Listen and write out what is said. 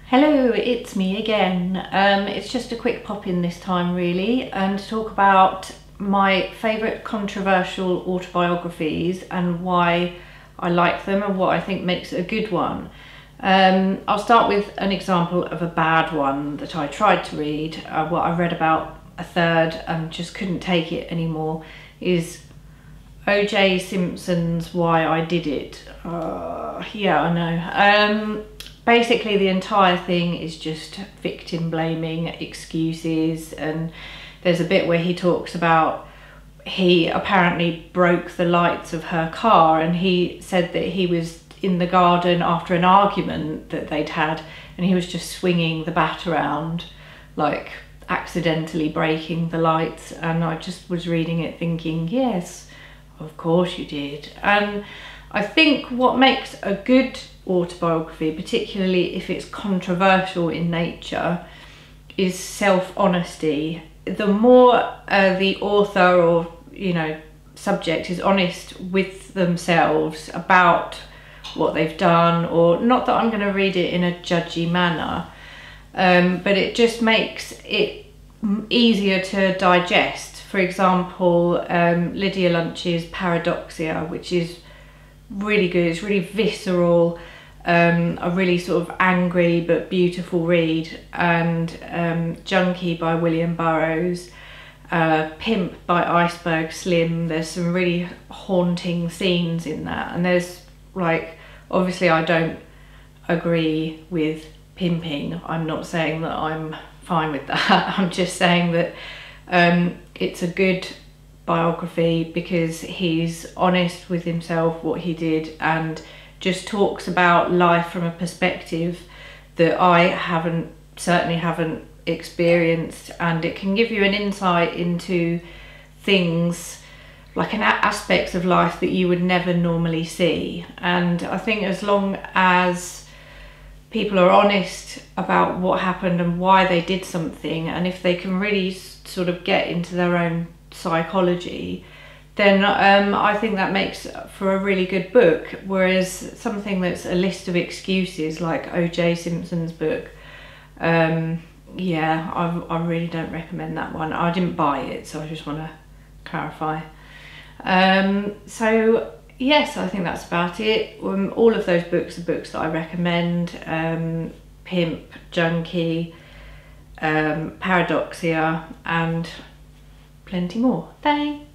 Hello, it's me again. It's just a quick pop-in this time really, and to talk about my favourite controversial autobiographies and why I like them and what I think makes it a good one. I'll start with an example of a bad one that I tried to read. What I read about a third and just couldn't take it anymore is O.J. Simpson's Why I Did It. Yeah, I know. Basically the entire thing is just victim blaming, excuses, and there's a bit where he talks about he apparently broke the lights of her car, and he said that he was in the garden after an argument that they'd had and he was just swinging the bat around, like accidentally breaking the lights. And I just was reading it thinking, yes, of course you did. And I think what makes a good autobiography, particularly if it's controversial in nature, is self-honesty. The more the author or subject is honest with themselves about what they've done, or not that I'm going to read it in a judgy manner, but it just makes it easier to digest. For example, Lydia Lunch's Paradoxia, which is really good. It's really visceral, a really sort of angry but beautiful read. And Junky by William Burroughs, Pimp by Iceberg Slim. There's some really haunting scenes in that, and there's like, obviously I don't agree with pimping. I'm not saying that I'm fine with that. I'm just saying that it's a good biography because he's honest with himself, what he did, and just talks about life from a perspective that I certainly haven't experienced, and it can give you an insight into things, like an aspects of life that you would never normally see. And I think as long as people are honest about what happened and why they did something, and if they can really sort of get into their own psychology, then I think that makes for a really good book. Whereas something that's a list of excuses like O.J. Simpson's book, yeah, I really don't recommend that one. I didn't buy it, so I just want to clarify. So yes, I think that's about it. All of those books are books that I recommend. Pimp, Junky, Paradoxia, and plenty more. Thanks.